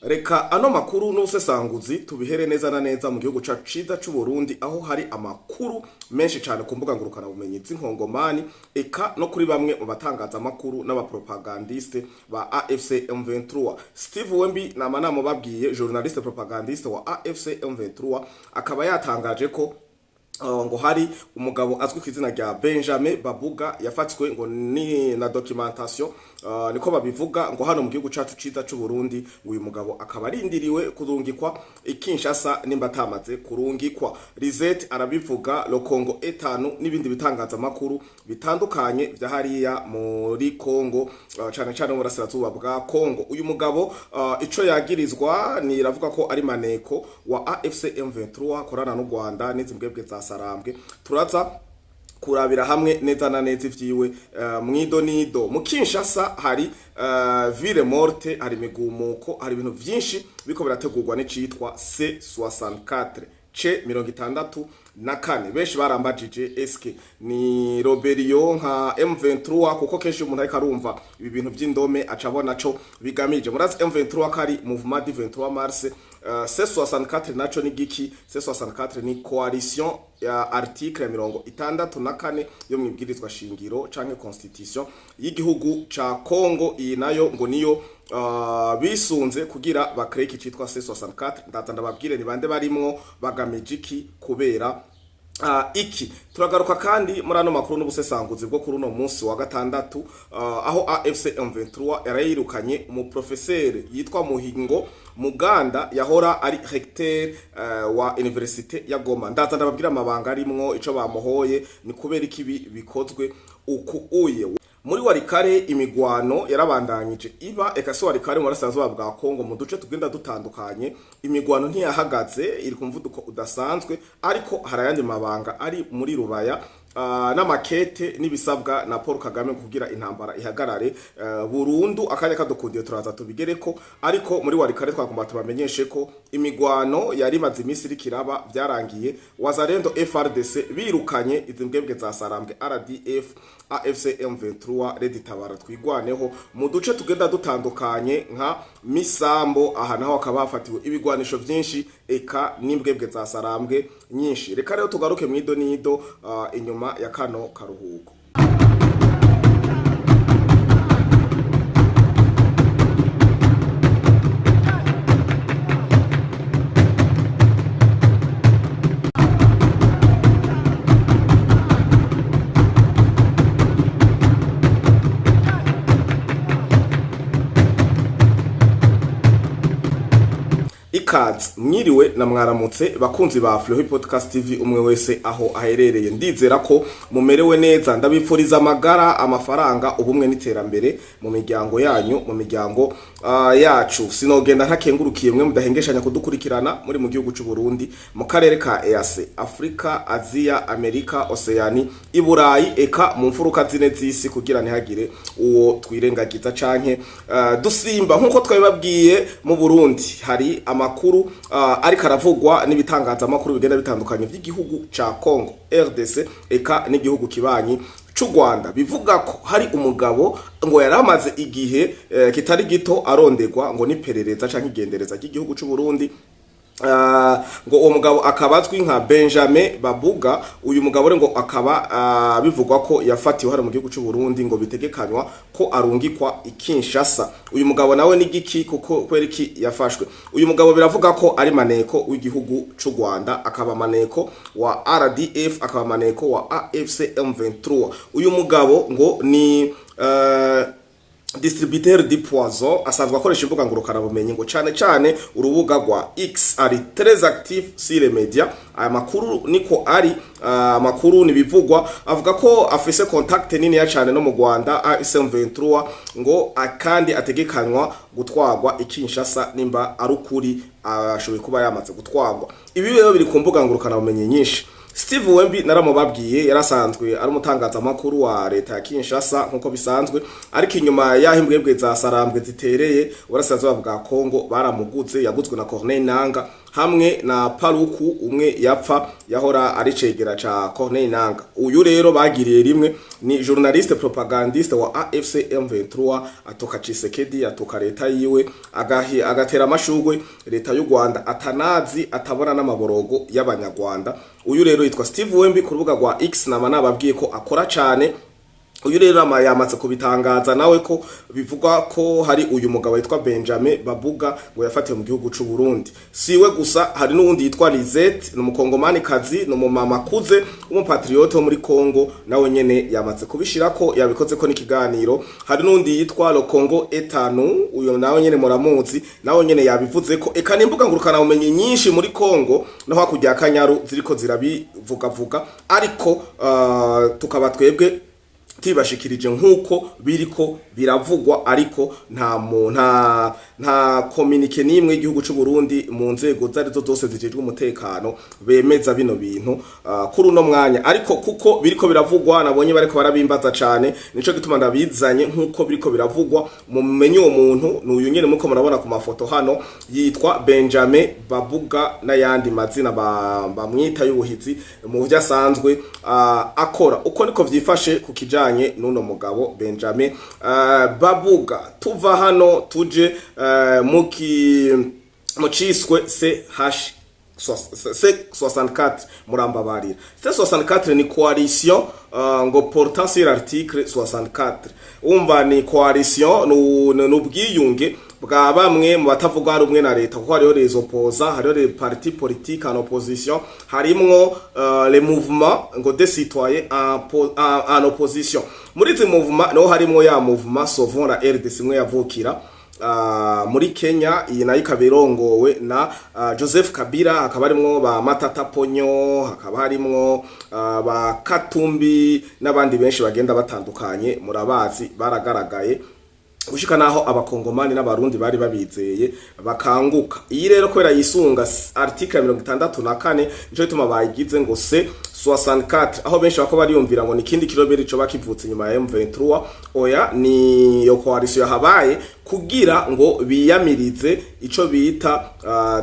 Reka ano makuru n'ubusesanguzi tubihere neza na neza mu gihugu cacu ciza c'u Burundi aho hari amakuru menshi cyane ku mbuga ngurukana bumenyi z'inkongomani eka no kuri bamwe mu batangaza amakuru n'abapropagandiste ba AFC M23. Steve Wembi namanamo babwiye journaliste propagandiste wa AFC M23 akaba yatangaje ko ngo hari umugabo azwi kw'izina rya Benjamin Babuga yafatswe ngo ni na documentation niko babivuga ngo hano mu gihugu cacu ciza c'u Burundi uyu mugabo akaba arindiriwe kurungikwa Kinshasa nimba atamaze kurungikwa. Lisette arabivuga Le Congo etanu n'ibindi bitangaza makuru bitandukanye vya hariya muri Congo cyane cyane mu burasirazuba bwa Congo. Uyu mugabo ico yagirizwa ni ravuga ko ari maneko wa AFC M23 korana n'u Rwanda n'izimbwebwe za Sarambwe. Turaza kurabira hamwe neza na neza ivyiwe mwido nido mu Kinshasa hari ville morte, hari migumuko, hari ibintu vyinshi biko birategurwa n'icitwa C64 C64 benshi barambajije eske ni Roberio nka M23 kuko kenshi umuntu ariko arumva ibi bintu by'indome acabona co bigamije murazi M23 kari mouvement du 23 mars. C64 naco ni giki? C64 ni coalition ya article 64 yo mwibwirizwa shingiro canke constitution y'igihugu ca Congo. Iyi nayo ngo niyo bisunze kugira bakreke citwa C64. Ndaza ndababwire ni bande barimwo bagamije iki kubera iki. Turagaruka kandi muri ano makuru n'ubusesanguzi bwo kuri uno munsi wa gatandatu aho AFC M23 yarayirukanye mu professeur yitwa Muhingo Muganda yahora ari recteur wa Université ya Goma. Ndaza ndababwira amabanga arimwo ico bamuhoye ni kubera ikibi bikozwe uku uye. Muri Warikare imigwano yarabandanyije iba ekaso Warikare mu rasanzwe bwa Kongo mu duce tugenda dutandukanye. Imigwano ntiyahagaze iri ku mvuduko udasanzwe ariko harayandi mabanga ari muri Rubaya n'amakete n'ibisabwa na Paul Kagame kugira intambara ihagarare burundu. Akanya kadukundiye turaza tubigereko ariko muri Warikare twagomba tubamenyeshe ko imigwano yari maze iminsi rikiraba byarangiye. Wazalendo FRDC birukanye izimbwebwe za Sarambwe RDF AFC M23 Redi Tabara twigwaneho mu duce tugenda dutandukanye nka Misambo. Aha naho akaba hafatiwe ibigwanisho vyinshi eka n'imbwebwe za Sarambwe nyinshi. Reka rero tugaruke mwido nido inyuma ya kano karuhuko. Mwiriwe na mwaramutse bakunzi ba Flow Podcast TV umwe wese aho aherereye. Ndizera ko mumerewe neza, ndabifuriza amagara, amafaranga, ubumwe n'iterambere mu miryango yanyu, mu miryango yacu. Sinogenda ntakengurukiye mwe mudahengeshanya kudukurikirana muri mu gihugu c'u Burundi, mu karere ka EAC, Afrika, Asia, Amerika, Oceani, Iburayi eka mu mfuruka zine z'isi kugira ntihagire uwo twirengagiza canke dusimba. Nkuko twabibabwiye mu Burundi hari amakuru ariko aravugwa n'ibitangaza amakuru bigenda bitandukanye by'igihugu ca Congo RDC eka n'igihugu kibanyi c'u Rwanda. Bivuga ko hari umugabo ngo yaramaze igihe kitari gito arondegwa ngo niperereza canke igendereza ry'igihugu c'u Burundi. Ngo uwo mugabo akabazwi nka Benjamin Babuga. Uyu mugabo rero ngo akaba bivugwa ko yafatiwe hano mu gihugu c'u Burundi ngo bitegekanywa ko arungikwa Kinshasa. Uyu mugabo nawe ni giki kuko kweriki yafashwe? Uyu mugabo biravuga ko ari maneko w'igihugu c'u Rwanda, akaba maneko wa RDF, akaba maneko wa AFC M23. Uyu mugabo ngo ni distributeur de poison, asanzwe akoresha imbuga ngurukana bumenyi ngo cyane urubuga rwa X, ari très actif sur les médias. Aya makuru niko ari makuru nibivugwa, avuga ko afise contact nini ya cyane no mu Rwanda ASM23 ngo akandi ategekanywa gutwagwa Kinshasa nimba arukuri ashoboye kuba yamaze gutwagwa. Ibi rero biri ku mbuga ngurukana bumenyi nyinshi. Steve Wembi naramubabwiye yarasanzwe ari umutangaza amakuru wa leta ya Kinshasa nkuko bisanzwe, ariko inyuma yahimbwebwe za Sarambwe zitereye urasazwa bwa Kongo baramuguze, yaguzwe na Corneille Nanga hamwe na Paruku umwe yapfa yahora ari cegera ca Corneille Nangaa. Uyu rero bagiriye rimwe ni journaliste propagandiste wa AFC M23 atoka Tshisekedi atoka leta yiwe agatera amashugwe leta y'u Rwanda atanazi atabona n'amaborogo y'abanyarwanda. Uyu rero yitwa Steve Wemby ku rubuga rwa X nama nababwiye ko akora cyane. Uyu rero yamaze kubitangaza nawe ko bivuga ko hari uyu mugabo witwa Benjamin Babuga ngo yafatiwe mu gihugu c'u Burundi. Siwe gusa hari n'uwundi yitwa Lizette n'umukongomani kazi n'umumama kuze umupatriote wo muri Kongo nawe nyene yamaze kubishirako yabikoze ko n'ikiganiro. Hari n'uwundi yitwa Le Congo etanu uyo nawe nyene muramuzi nawe nyene yabivuze ko eka nimbuga ngurukana umenye nyinshi muri Kongo naho hakujya Kanyaru ziriko zirabivuga ariko tukaba twebwe tibashikirije nkuko biriko biravugwa ariko nta communique nimwe igihugu c'u Burundi mu nzego zarizo zose zijejwe umutekano bemeza bino bintu kuri uno mwanya ariko kuko biriko biravugwa nabonye bariko barabimbaza cane nico gituma ndabizanye nkuko biriko biravugwa mu menye uwo muntu n'uyu nyene muko murabona ku mafoto hano yitwa Benjamin Babuga n'ayandi mazina bamwita y'ubuhizi mu byo asanzwe akora uko niko vyifashe ku kijanye n'uno mugabo Benjamin Babuga. Tuva hano tuje muciswe C64 murambabarira. C64 ni coalition ngo portant sur l'article 64. Umva ni coalition n'ubwiyunge bwa bamwe mu batavuga rumwe na leta kuko hariho les opposants hariho les partis politiques en opposition harimwo les mouvements ngo des citoyens en opposition. Muri izi mouvement no harimwo ya mouvement Sauvons la RDC imwe yavukira muri Kenya iyi nayo ikabirongowe na Joseph Kabila hakaba harimwo ba Matata Ponyo hakaba harimwo ba Katumbi n'abandi benshi bagenda batandukanye murabazi baragaragaye gushika naho abakongomani n'abarundi bari babizeye bakanguka. Iyi rero kwera yisunga article 64 nico bituma bayigize ngo C64 aho benshi bako bariyumvira ngo nikindi kiroberi cyo bakivutse nyuma ya M23 oya ni yo coalition habaye kugira ngo biyamirize ico bita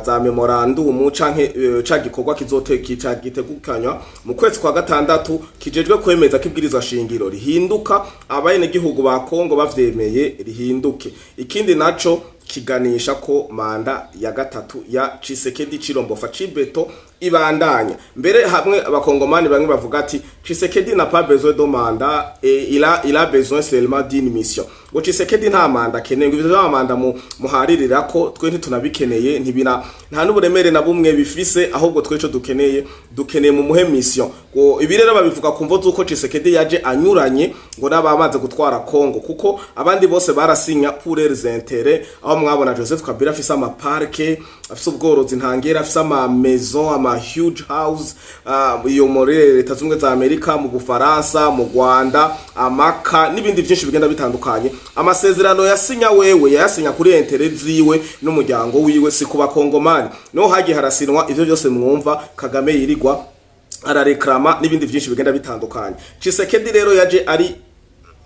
za memorandum canke ca gikorwa kizotekira gitegukanywa mu kwezi kwa gatandatu kijejwe kwemeza kibwirizwa shingiro rihinduka abayene gihugu ba Kongo bavyemeye rihinduke. Ikindi naco kiganisha ko manda ya gatatu ya Tshisekedi Chilombo Fachibeto ibandanya. Mbere hamwe abakongomani bamwe bavuga ati Tshisekedi n'a pas besoin de mandat et il a besoin seulement d'une mission. Ngo Tshisekedi nta manda keneye ngo ivyo manda muharirira ko twe ntitunabikeneye ntibina nta n'uburemere na bumwe bifise ahubwo tweco dukeneye mu muhe mission. Ngo ibi rero babivuga kumvo zuko Tshisekedi yaje anyuranye ngo nabamaze gutwara Kongo kuko abandi bose barasinya pour les intérêts aho mwabona Joseph Kabila afise ama parke afise ubworozi ntangera afise ama maison ama huge house iyo muri leta zumwe za Amerika mu Bufaransa mu Rwanda amaka n'ibindi byinshi bigenda bitandukanye. Amasezerano yasinya wewe yasinya kuri intérêt ziwe n'umuryango wiwe si kuba Kongomani no hagiye harasinwa ivyo byose mwumva Kagame yirigwa arareklama n'ibindi byinshi bigenda bitandukanye. Tshisekedi rero yaje ari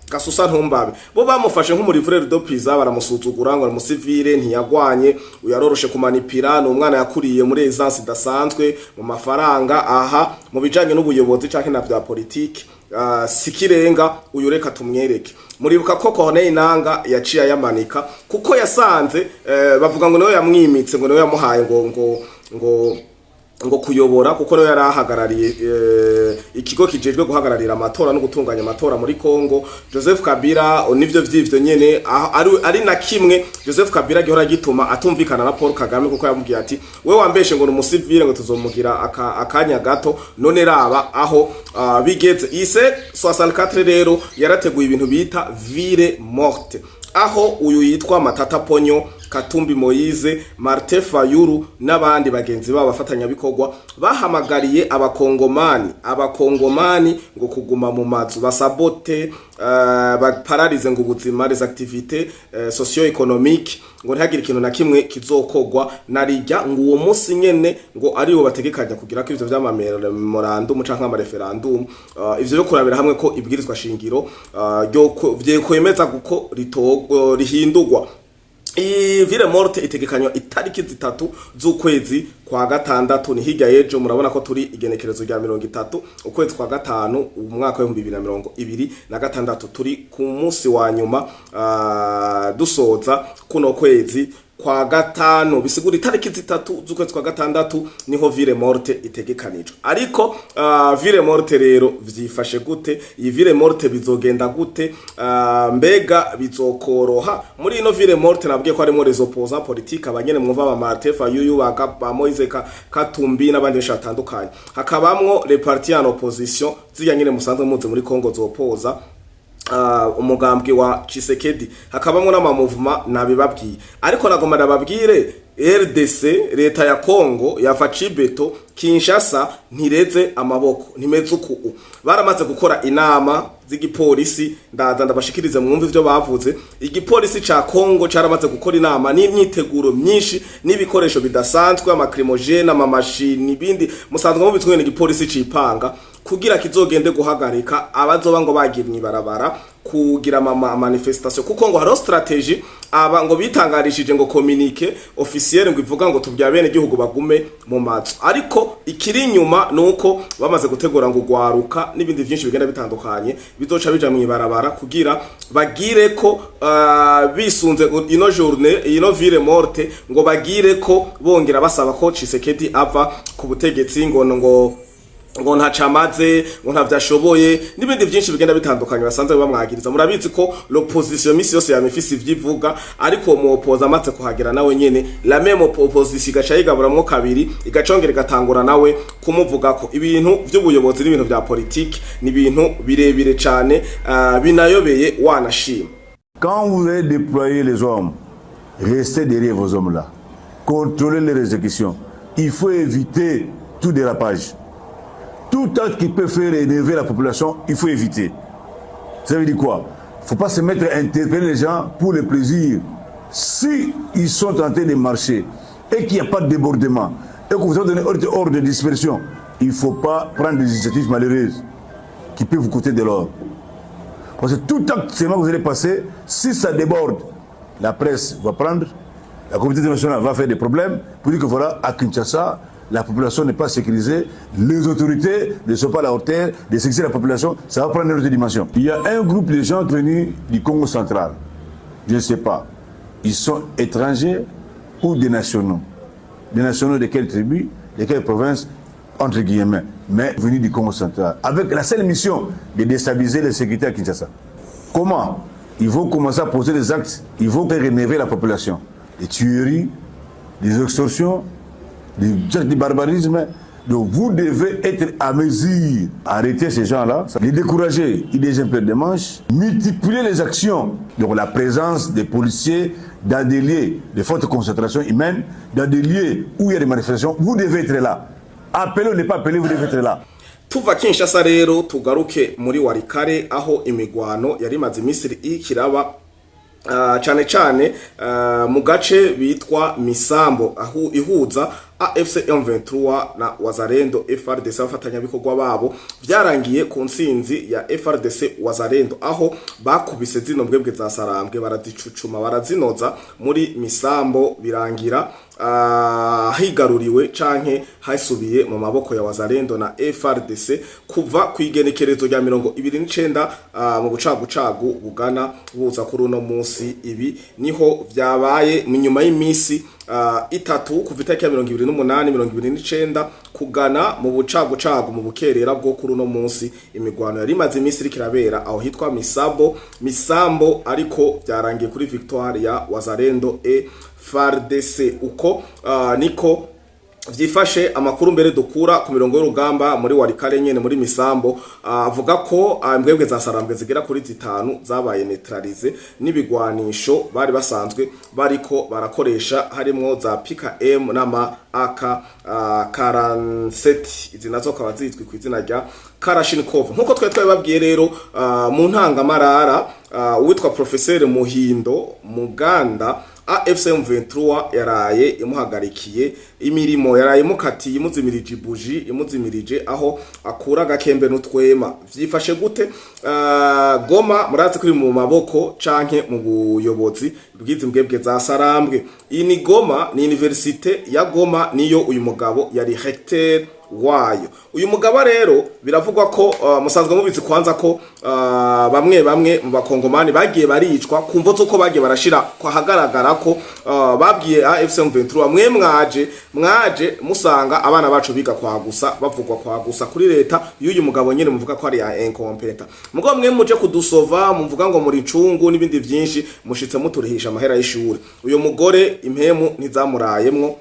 gasusa ntumbabe bo bamufashe nk'umurivurero do pizza baramusuzugura ngo umusivile ntiyagwanye uyaroroshe kumanipira n'umwana yakuriye muri essence dasanzwe mu mafaranga aha mu bijanye n'ubuyobozi canke na vya politique sikirenga uyu reka tumwereke. Muribuka ko Corneille Nangaa yaciye yamanika kuko yasanze bavuga ngo niwe yamwimitse ngo niwe yamuhaye ngo kuyobora kuko no yarahagarariye ikigo kijejwe guhagararira amatora no gutunganya amatora muri Kongo. Joseph Kabila nivyo vyivyo nyene ari na kimwe Joseph Kabila gihora gituma atumvikana na Paul Kagame kuko yamubwiye ati we wambeshe ngo umusivile ngo tuzomugira akanya gato none raba aho bigeze. Ise 64 rero yarateguye ibintu bita ville morte aho uyu yitwa Matata Ponyo Katumbi Moise Martin Fayulu n'abandi bagenzi babo bafatanya bikorwa bahamagariye abakongomani ngo kuguma mu mazu basabote bapararize ngo ubuzima les activités socio-économiques ngo ntihagire ikintu na kimwe kizokogwa narijya ngo uwo munsi nyene ngo ari bo bategekanya kugira ko ivyo vy'amamemorandum canke ama referendum ivyo byo kurabira hamwe ko ibwirizwa shingiro ryo kwemeza guko rihindurwa. Ville morte itegekanywa itariki zitatu z'ukwezi kwa gatandatu, ni hirya yejo. Murabona ko turi igenekerezo rya 30 ukwezi kwa gatanu umwaka wa 2026, turi ku munsi wa nyuma dusoza kuno kwezi kwa gatanu, bisigura itariki zitatu z'ukwezi kwa gatandatu niho Ville morte itegekanijwe. Ariko Ville morte rero vyifashe gute? Iyi Ville morte bizogenda gute? Mbega bizokoroha? Muri ino Ville morte nabwiye ko harimo les opposants politiques, abanyene mwumva ba Martin Fayulu ba Moise Katumbi n'abandi benshi batandukanye. Hakabamwo les partis en opposition ziya nyene musanzwe muze muri Congo zopoza umugambwe wa Tshisekedi, hakabamwo n'ama movement nabibabwiye. Ariko nagomba ndababwire RDC, leta ya Congo yafaci beto, Kinshasa ntireze amaboko, ntimeze uku. Baramaze gukora inama z'igipolisi, ndaza ndabashikirize mwumva ivyo bavuze. Igipolisi ca Congo caramaze gukora inama n'imyiteguro myinshi n'ibikoresho bidasanzwe, amakrimogene, amamashini ibindi musanzwe mubitswe n'igipolisi cipanga kugira kizogende guhagarika abazoba ngo bagira mwibarabara kugira manifestation, kuko ngo haro strategy aba ngo bitangarishije ngo communique officiel ngo ivuga ngo tubya bene gihugu bagume mu mazu. Ariko ikiri nyuma nuko bamaze gutegura ngo gwaruka n'ibindi byinshi bigenda bitandukanye bizoca bija mwibarabara kugira bagire ko bisunze ino journée ino Ville morte, ngo bagire ko bongera basaba ko Tshisekedi ava ku butegetsi, ngo ntacamaze, ngo ntavyashoboye n'ibindi byinshi bigenda bitandukanye basanze bamwagiriza. Murabizi ko l'opposition misi yose yamifisi ivyivuga, ariko mu opposa amaze kuhagera nawe nyene la même opposition gacha yigaburamwo kabiri igacongera igatangura nawe kumuvuga ko ibintu vy'ubuyobozi n'ibintu vya politique ni ibintu birebire cyane binayobeye wanashima. Quand vous allez déployer les hommes, restez derrière vos hommes là, contrôlez les exécutions. Il faut éviter tout dérapage. Tout acte qui peut faire énerver la population, il faut éviter. Ça veut dire quoi? Il ne faut pas se mettre à interpeller les gens pour le plaisir. Si ils sont en train de marcher et qu'il n'y a pas de débordement, et que vous avez donné ordre de dispersion, il ne faut pas prendre des initiatives malheureuses qui peuvent vous coûter de l'or. Parce que tout acte seulement que vous allez passer, si ça déborde, la presse va prendre, la communauté internationale va faire des problèmes pour dire que voilà, à Kinshasa, la population n'est pas sécurisée, les autorités ne sont pas à la hauteur de sécuriser la population, ça va prendre une autre dimension. Il y a un groupe de gens venus du Congo central, je ne sais pas, ils sont étrangers ou des nationaux. Des nationaux de quelle tribu, de quelle province, entre guillemets, mais venus du Congo central, avec la seule mission de déstabiliser la sécurité à Kinshasa. Comment? Ils vont commencer à poser des actes, ils vont faire énerver la population. Des tueries, des extorsions, du barbarisme. Donc vous devez être à mesure. Arrêter ces gens-là, les décourager, ils les peu de manches, multiplier les actions. Donc la présence des policiers dans des lieux de forte concentration humaine, dans des lieux où il y a des manifestations, vous devez être là. Appelez ou ne pas appeler, vous devez être là. Tuva Kinshasa rero tugaruke muri Walikare aho imigwano yari maze Misiri ikiraba cyane mu gace bitwa Misambo aho ihuza AFC M23 na Wazalendo FRDC afatanya bikorwa babo byarangiye ku nsinzi ya FRDC Wazalendo aho bakubise zino mbwebwe za Sarambwe barazicucuma barazinoza muri Misambo birangira higaruriwe canke hasubiye mu maboko ya Wazalendo na FRDC kuva kwigenekerezo rya 29 mu bucagucagu bugana buza kuri uno munsi. Ibi niho byabaye mu nyuma y'imisi itatu kuva itariki ya 28-29 kugana mu bucagucagu mu bukerera bwo kuri uno munsi. Imigwano yari maze imisi kirabera aho hitwa Misambo ariko byarangiye kuri victoire ya Wazalendo FARDC. Uko niko vyifashe amakuru mbere dukura ku mirongo y'urugamba muri Walikare nyene muri Misambo avuga ko mbwebwe za Sarambwe zigera kuri 5 zabaye neutralize n'ibigwanisho bari basanzwe bariko barakoresha harimo za PKM n'ama AK 47 izi nazo kaba zitwi ku izina rya Kalashnikov. Nkuko twababwiye rero mu ntangamarara uwitwa Professeur Muhindo Muganda AFC M23 yaraye imuhagarikiye imirimo, yaraye imukatiye imuzimirije buji, imuzimirije aho akura agakembe n'utwema. Vyifashe gute? Goma murazi kuri mu maboko canke mu buyobozi bwizi mbwebwe za Sarambwe. Iyi ni Goma, ni universite ya Goma, niyo uyu mugabo yari recteur wayo. Uyu mugabo rero biravugwa ko musanzwe mubizi kwanza ko bamwe mu bakongomani bagiye baricwa kumva zuko bagiye barashira kwa hagaragara ko babwiye AFC M23 mwaje musanga abana bacu biga kwa gusa, bavugwa kwa gusa kuri leta y'uyu mugabo nyene muvuga ko ari ya incompetenta. Mugo mwe muje kudusova muvuga ngo muri ncungu n'ibindi byinshi mushitse muturihisha amahera y'ishuri. Uyu mugore impemu ntizamurayemwo,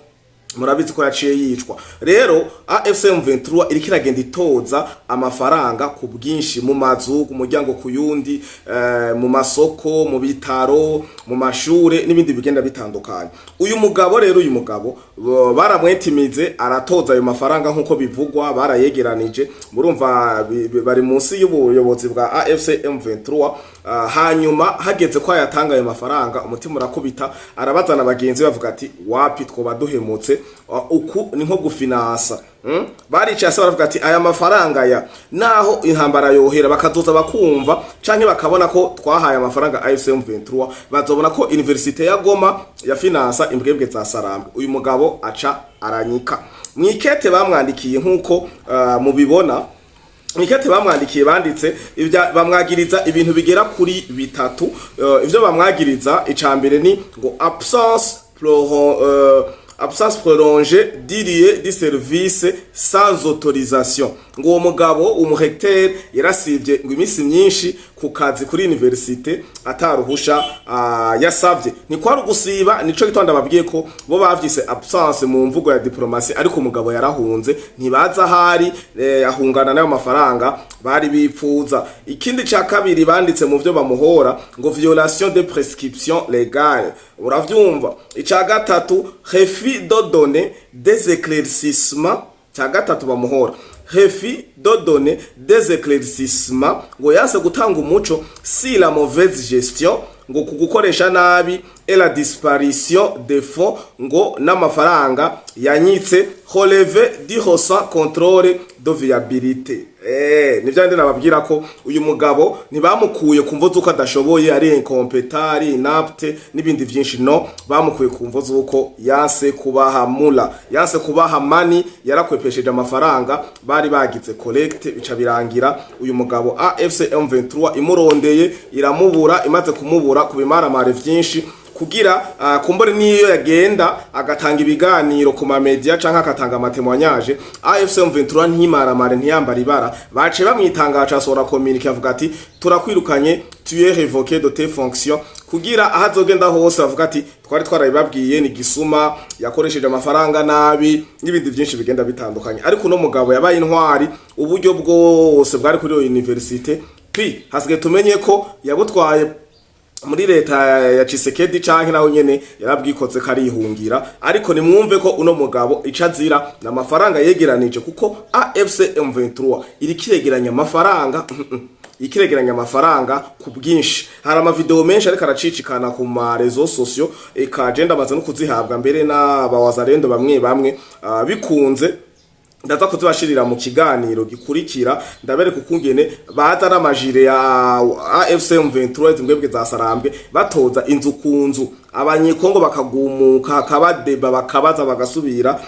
murabizi ko yaciye yicwa. Rero AFC M23 iriko iragenda itoza amafaranga ku bwinshi mu mazu, ku muryango kuyundi, mu masoko, mu bitaro, mu mashure n'ibindi bigenda bitandukanye. Uyu mugabo rero baramwetimize aratoza ayo mafaranga nkuko bivugwa, barayegeranije. Murumva bari munsi y'ubuyobozi bwa AFC M23. Hanyuma hageze ko yatanga ayo mafaranga, umutima urakubita, arabazana bagenzi bavuga ati wapi twoba duhemutse, uku ni nko gufinansa. Baricaye baravuga ati aya mafaranga ya naho intambara yohera bakazoza bakumva canke bakabona ko twahaye amafaranga AFC M23, bazobona ko universite ya Goma ya finansa imbwebwe za Sarambwe. Uyu mugabo aca aranyika. Mwikete bamwandikiye nkuko mubibona, Mikete bamwandikiye banditse bamwagiriza ibintu bigera kuri bitatu. Ivyo bamwagiriza icambere ni ngo absence prolongée du service sans autorisation. Ngo uwo mugabo umurecteur yarasivye ngo imisi myinshi ku kazi kuri universite ataruhusha yasavye. Ni kwari gusiba, nico gitonda babwiye ko bo bavyise absence mu mvugo ya diplomasi, ariko umugabo yarahunze ntibaza hari ahungana nayo mafaranga bari bipfuza. Ikindi ca kabiri banditse mu vyo bamuhora ngo violation de prescription légale. Uravyumva? Ica gatatu refus de donner des éclaircissements. Ca gatatu bamuhora refus de donner des éclaircissements, ngo yase gutanga umuco si la mauvaise gestion, ngo kugukoresha nabi et la disparition des fonds, ngo n'amafaranga yanyitse relevé du sans contrôle de viabilité. Nivyo ndi nababwira ko uyu mugabo ntibamukuye kumvo zuko adashoboye, ari incompetari, inapte n'ibindi vyinshi. No, bamukuye kumvo zuko yase kubaha mula, yase kubaha mani, yarakwepesheje amafaranga bari bagize collect, bica birangira uyu mugabo AFC M23 imurondeye iramubura, imaze kumubura kubimaramare vyinshi kugira kumbore niyo yagenda agatanga ibiganiro ku ma media canka akatanga amatemwanyaje. AFC M23 ntimaramare ntiyambara ibara, bace bamwitangaje asora communique avuga ati turakwirukanye, tu es révoqué de tes fonctions, kugira ahazogenda hose avuga ati twari twarabibabwiye ni gisuma, yakoresheje amafaranga nabi n'ibindi byinshi bigenda bitandukanye. Ariko no mugabo yabaye intwari, uburyo bwose bwari kuri universite hasigaye tumenye ko yabutwaye muri leta ya Tshisekedi canke naho nyene yarabwikoze karihungira. Ariko nimwumve ko uno mugabo icazira na mafaranga yegeranije, kuko AFC M23 iri kiregeranya amafaranga ikiregeranya amafaranga ku bwinshi. Hari ama video menshi ariko aracicikana ku ma réseaux sociaux, agenda baza no kuzihabwa mbere n'abawazarendo bamwe bikunze. Ndaza kuzibashirira mu kiganiro gikurikira, ndabereka ukungene baza n'amajire ya AFC M23 zimbwebwe za Sarambwe batoza inzu ku nzu, abanyekongo bakagumuka, hakabadeba, bakabaza, bagasubira,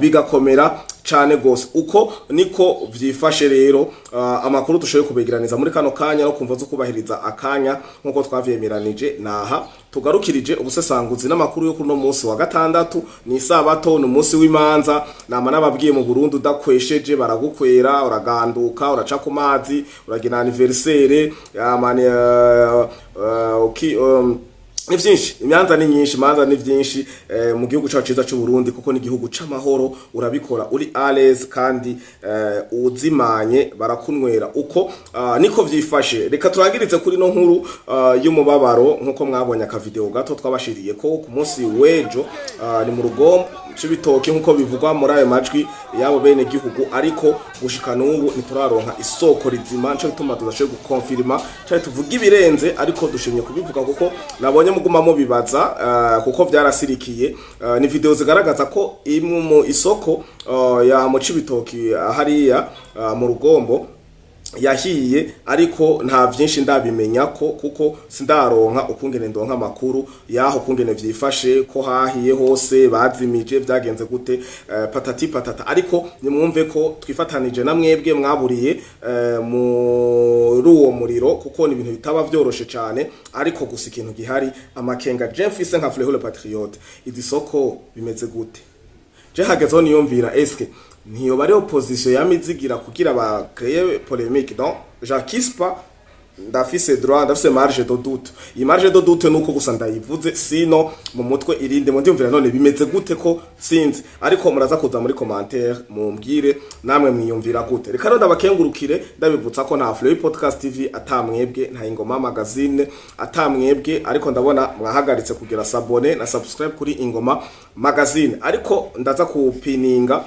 bigakomera cane gose. Uko niko vyifashe rero. Amakuru dushoboye kubegeraniza muri kano kanya no kumva zo kubahiriza akanya nkuko twavyemeranije. Naha tugarukirije ubusesanguzi n'amakuru yo kuno munsi wa gatandatu, ni sabato, no munsi w'imanza. Nama nababwiye mu Burundi udakwesheje baragukwera, uraganduka, uraca ku mazi, uragina anniversaire, ni vyinshi, imyanza ni nyinshi, manza ni vyinshi mu gihugu cyacu ciza cy'u Burundi, kuko ni igihugu c'amahoro. Urabikora uri ales kandi uzimanye barakunwera. Uko niko vyifashe. Reka turangirize kuri no nkuru y'umubabaro nkuko mwabonye aka video gato twabashiriye ko ku munsi wejo, ni mu Rugombo Cibitoke nkuko bivugwa muri ayo majwi yabo bene gihugu, ariko gushika n'ubu ntituraronka isoko rizima, nico bituma tudashoboye gukonfirma cyane tuvuga ibirenze, ariko dushimye kubivuga kuko nabonye muguma mu bibaza kuko byarasirikiye. Ni video zigaragaza ko imwe mu isoko ya mu Cibitoke hariya mu Rugombo yahiye, ariko nta byinshi ndabimenya ko kuko sindaronka ukungene ndonka makuru yaho kungene vyifashe ko hahiye hose bazimije byagenze gute patati patata. Ariko nimwumve ko twifatanije na mwebwe mwaburiye muri uwo muriro, kuko ni ibintu bitaba vyoroshe cyane, ariko gusa ikintu gihari amakenga Jeffise nka Fleho le Patriote, izi soko bimeze gute? Je hagezeho niyumvira eske niyo bari opposition yamizigira kugira ba créer polémique. Donc j'accuse pas, ndafise droit, ndafise marge de doute. Iyi marge de doute nuko gusa ndayivuze, sino mu mutwe irinde mu ndimvira none bimeze gute ko sinzi, ariko muraza kuza muri commentaire mumbwire namwe mwiyumvira gute. Reka ronda bakengurukire ndabivutsa ko nta Flow Podcast TV atamwebwe, nta Ingoma Magazine atamwebwe, ariko ndabona mwahagaritse kugira s'abonner na subscribe kuri Ingoma Magazine, ariko ndaza kupininga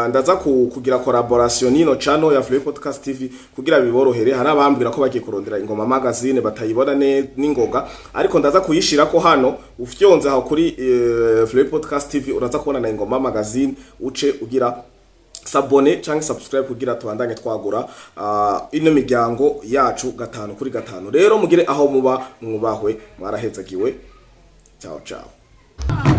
ndaza kugira collaboration nino channel ya Flow Podcast TV kugira biborohere. Hari abambwira ko bagiye kurondera Ingoma Magazine batayibona n'ingoga, ariko ndaza kuyishira ko hano ufyonze aho kuri Flow Podcast TV uraza kubona na Ingoma Magazine, uce ugira s'abonner cyangwa subscribe kugira tubandanye twagura ino miryango yacu 5 kuri 5. Rero mugire aho muba mwubahwe, mwarahezagiwe. Ciao ciao.